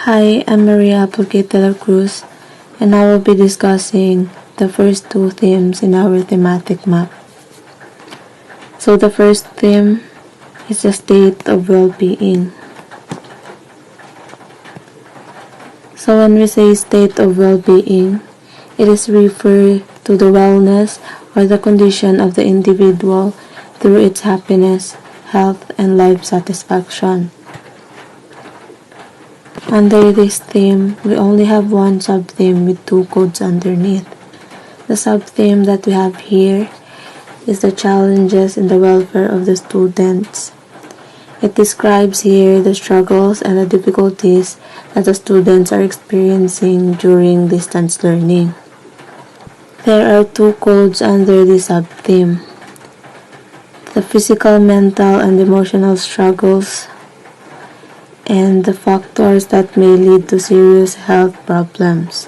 Hi, I'm Marianne Dela Cruz, and I will be discussing the first two themes in our thematic map. So the first theme is the state of well-being. So when we say state of well-being, it is referred to the wellness or the condition of the individual through its happiness, health, and life satisfaction. Under this theme, we only have one sub-theme with two codes underneath. The sub-theme that we have here is the challenges in the welfare of the students. It describes here the struggles and the difficulties that the students are experiencing during distance learning. There are two codes under this sub-theme: the physical, mental, and emotional struggles, and the factors that may lead to serious health problems.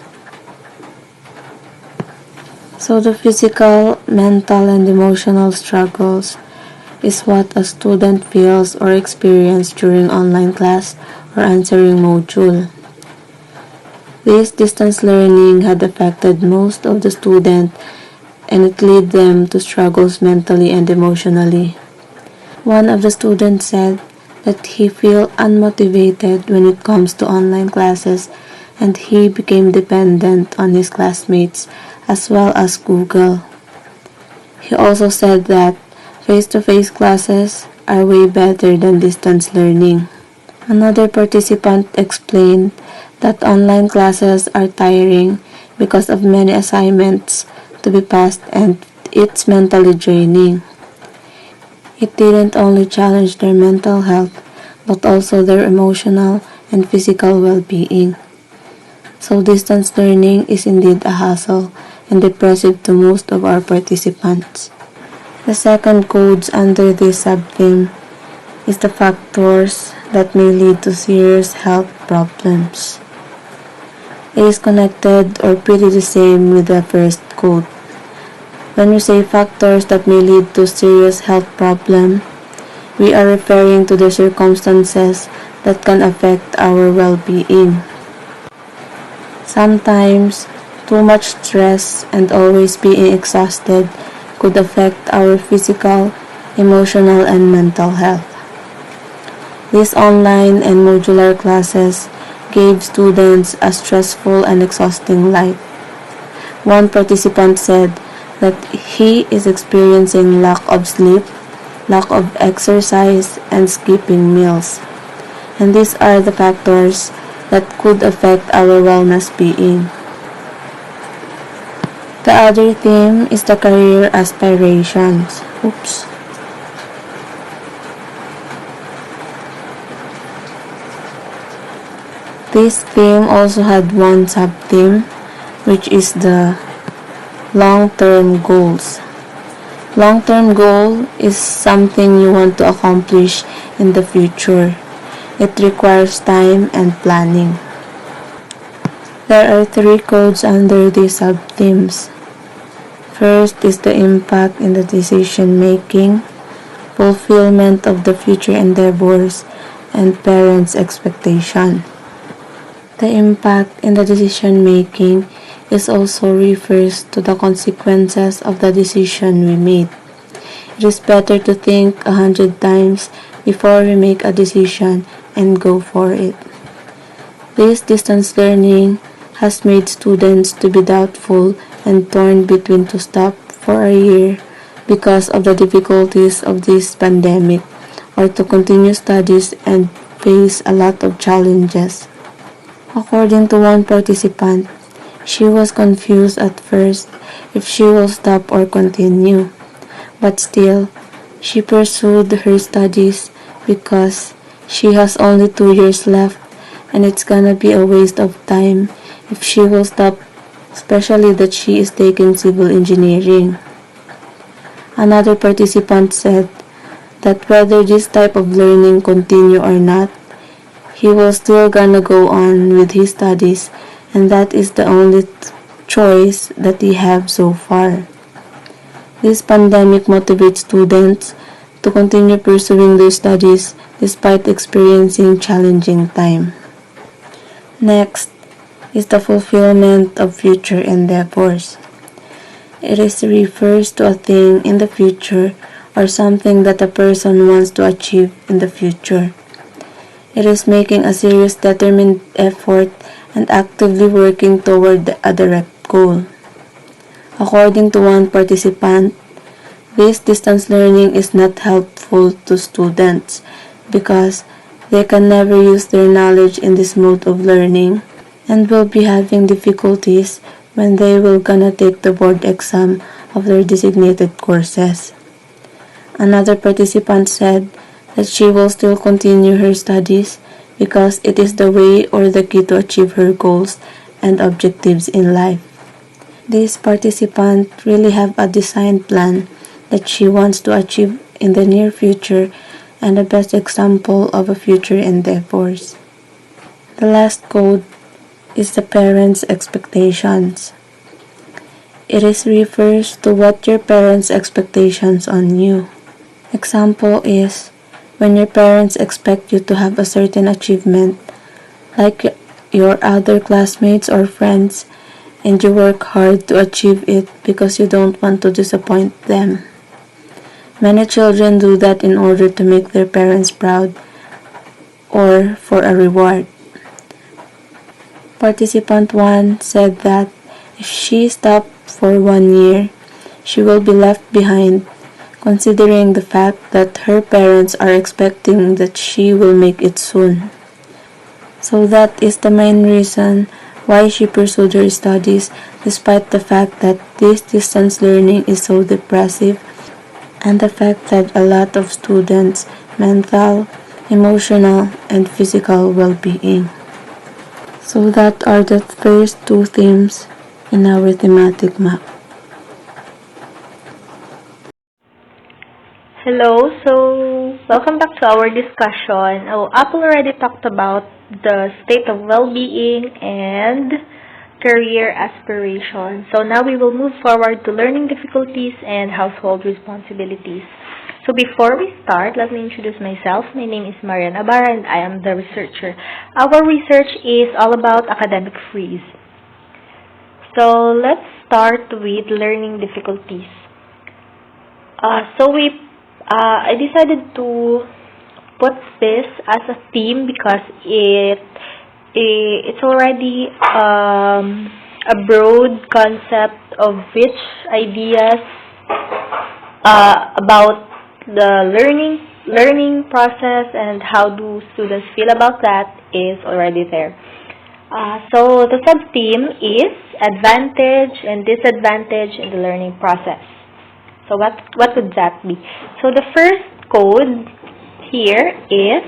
So the physical, mental, and emotional struggles is what a student feels or experiences during online class or answering module. This distance learning had affected most of the students, and it led them to struggles mentally and emotionally. One of the students said that he felt unmotivated when it comes to online classes, and he became dependent on his classmates as well as Google. He also said that face-to-face classes are way better than distance learning. Another participant explained that online classes are tiring because of many assignments to be passed, and it's mentally draining. It didn't only challenge their mental health, but also their emotional and physical well-being. So distance learning is indeed a hassle and depressive to most of our participants. The second codes under this sub-theme is the factors that may lead to serious health problems. It is connected or pretty the same with the first code. When we say factors that may lead to serious health problem, we are referring to the circumstances that can affect our well-being. Sometimes, too much stress and always being exhausted could affect our physical, emotional, and mental health. These online and modular classes gave students a stressful and exhausting life. One participant said that he is experiencing lack of sleep, lack of exercise, and skipping meals. And these are the factors that could affect our wellness being. The other theme is the career aspirations. This theme also had one sub-theme, which is the long-term goals. Long-term goal is something you want to accomplish in the future. It requires time and planning. There are three codes under these sub-themes. First is the impact in the decision-making, fulfillment of the future endeavors, and parents' expectation. The impact in the decision-making is also refers to the consequences of the decision we made. It is better to think 100 times before we make a decision and go for it. This distance learning has made students to be doubtful and torn between to stop for a year because of the difficulties of this pandemic, or to continue studies and face a lot of challenges. According to one participant, she was confused at first if she will stop or continue, but still, she pursued her studies because she has only 2 years left, and it's gonna be a waste of time if she will stop, especially that she is taking civil engineering. Another participant said that whether this type of learning continue or not, he will still gonna go on with his studies, and that is the only choice that he have so far. This pandemic motivates students to continue pursuing their studies despite experiencing challenging time. Next is the fulfillment of future endeavors. It refers to a thing in the future or something that a person wants to achieve in the future. It is making a serious determined effort and actively working toward a direct goal. According to one participant, this distance learning is not helpful to students because they can never use their knowledge in this mode of learning and will be having difficulties when they will gonna take the board exam of their designated courses. Another participant said that she will still continue her studies because it is the way or the key to achieve her goals and objectives in life. This participant really have a designed plan that she wants to achieve in the near future and the best example of a future endeavors. The last code is the parents' expectations. It refers to what your parents' expectations on you. Example is when your parents expect you to have a certain achievement, like your other classmates or friends, and you work hard to achieve it because you don't want to disappoint them. Many children do that in order to make their parents proud or for a reward. Participant 1 said that if she stopped for 1 year, she will be left behind, considering the fact that her parents are expecting that she will make it soon. So that is the main reason why she pursued her studies despite the fact that this distance learning is so depressive and the fact that a lot of students' mental, emotional, and physical well-being. So that are the first two themes in our thematic map. Hello, so welcome back to our discussion. Apple already talked about the state of well-being and career aspirations. So now we will move forward to learning difficulties and household responsibilities. So before we start, let me introduce myself. My name is Marianne Abarra and I am the researcher. Our research is all about academic freeze. So let's start with learning difficulties. I decided to put this as a theme because it's already a broad concept of which ideas about the learning process and how do students feel about that is already there. So the sub-theme is advantage and disadvantage in the learning process. So what would that be? So the first code here is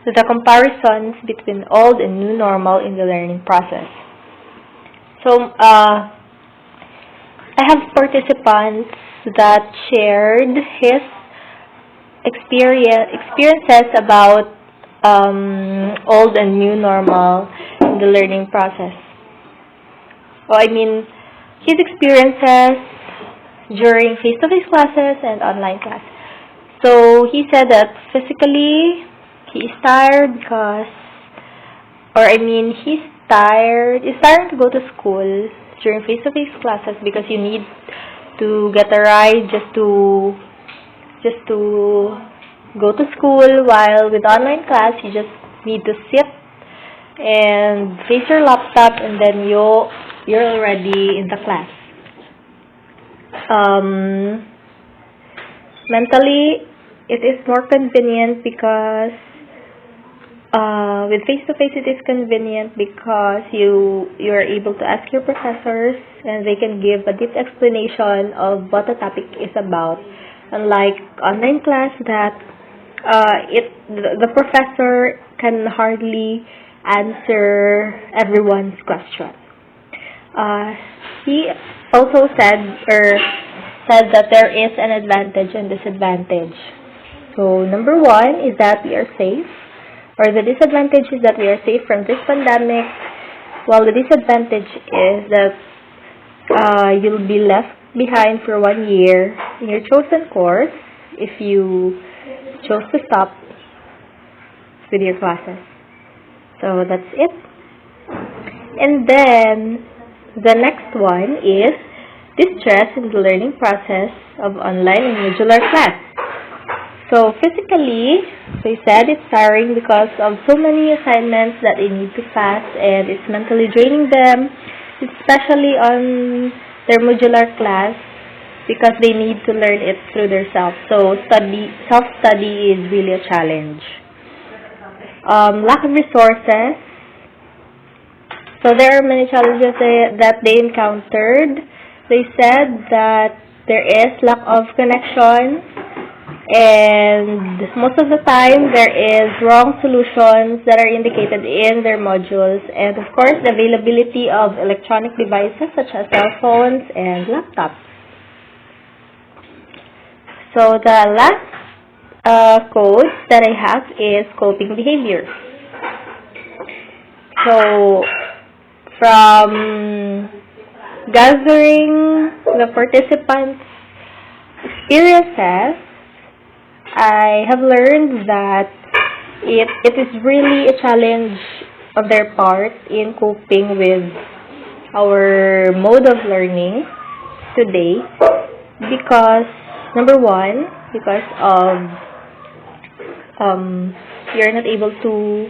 the comparisons between old and new normal in the learning process. So I have participants that shared his experiences about old and new normal in the learning process. His experiences during face-to-face classes and online class. So he said that physically he is tired he's tired to go to school during face-to-face classes because you need to get a ride just to go to school, while with online class you just need to sit and face your laptop and then you're already in the class. Mentally, it is more convenient because with face-to-face it is convenient because you are able to ask your professors and they can give a deep explanation of what the topic is about. Unlike online class that the professor can hardly answer everyone's question. He also said that there is an advantage and disadvantage. So number one is that we are safe, or the disadvantage is that we are safe from this pandemic, while the disadvantage is that you'll be left behind for 1 year in your chosen course if you chose to stop with your classes. So that's it. And then, the next one is distress in the learning process of online and modular class. So physically, they said it's tiring because of so many assignments that they need to pass, and it's mentally draining them, especially on their modular class, because they need to learn it through themselves. So self-study is really a challenge. Lack of resources. So there are many challenges that they encountered. They said that there is lack of connection, and most of the time there is wrong solutions that are indicated in their modules, and of course the availability of electronic devices such as cell phones and laptops. So the last code that I have is coping behavior. So from gathering the participants' experiences, I have learned that it is really a challenge of their part in coping with our mode of learning today, because number one, because of you're not able to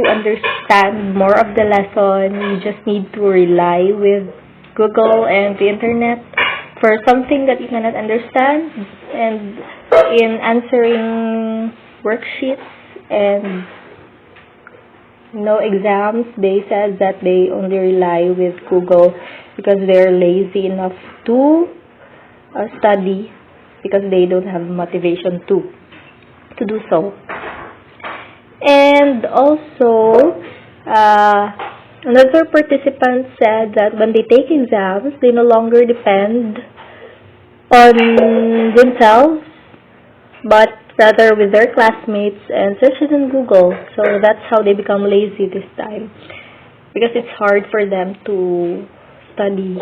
understand more of the lesson. You just need to rely with Google and the internet for something that you cannot understand, and in answering worksheets and no exams, they said that they only rely with Google because they're lazy enough to study, because they don't have motivation to do so. And also, another participant said that when they take exams, they no longer depend on themselves, but rather with their classmates and search it in Google. So that's how they become lazy this time, because it's hard for them to study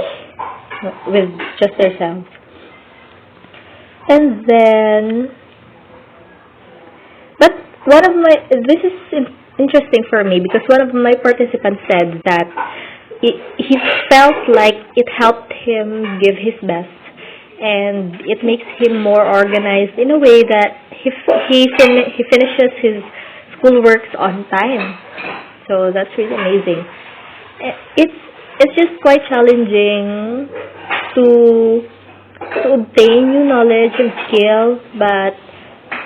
with just themselves. And then, but this is interesting for me, because one of my participants said that he felt like it helped him give his best, and it makes him more organized in a way that he finishes his schoolworks on time. So that's really amazing. It's just quite challenging to obtain new knowledge and skills, but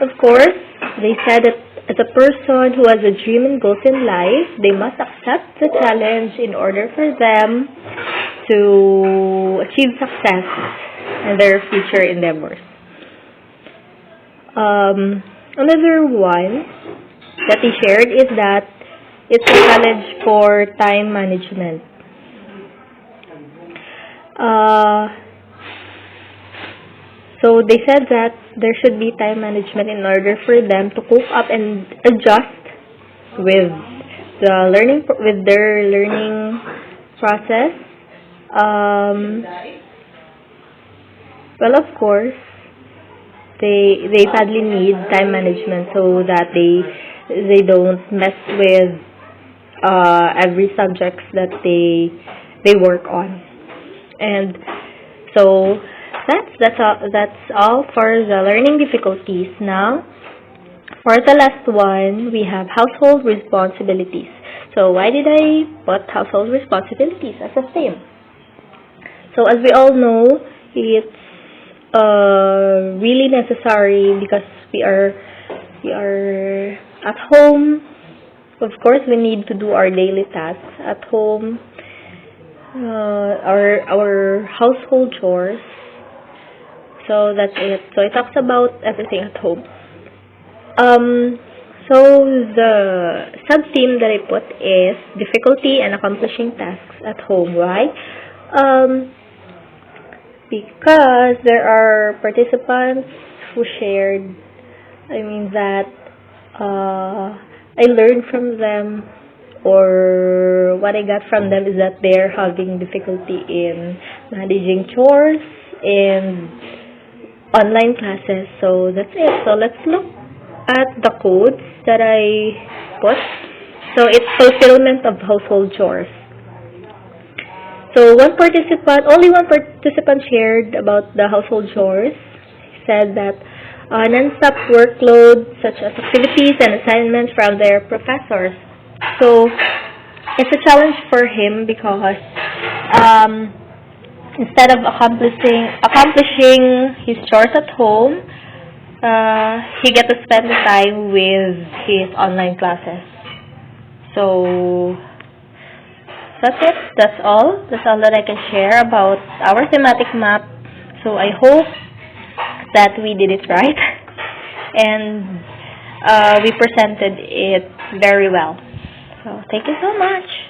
of course they said that as a person who has a dream and goals in life, they must accept the challenge in order for them to achieve success in their future endeavors. Another one that he shared is that it's a challenge for time management. So they said that there should be time management in order for them to cope up and adjust with their learning process. Well, of course, they badly need time management so that they don't mess with every subject that they work on. And so that's all for the learning difficulties. Now, for the last one, we have household responsibilities. So why did I put household responsibilities as a theme? So as we all know, it's really necessary because we are at home. Of course, we need to do our daily tasks at home, our household chores. So that's it. So it talks about everything at home. So the sub-theme that I put is difficulty in accomplishing tasks at home. Why? Because there are participants who shared, that I learned from them, or what I got from them is that they're having difficulty in managing chores and online classes. So that's it. So let's look at the codes that I put. So it's fulfillment of household chores. So only one participant shared about the household chores. He said that non-stop workload such as activities and assignments from their professors. So it's a challenge for him because instead of accomplishing his chores at home, he get to spend the time with his online classes. So that's it. That's all. That's all that I can share about our thematic map. So I hope that we did it right and we presented it very well. So thank you so much.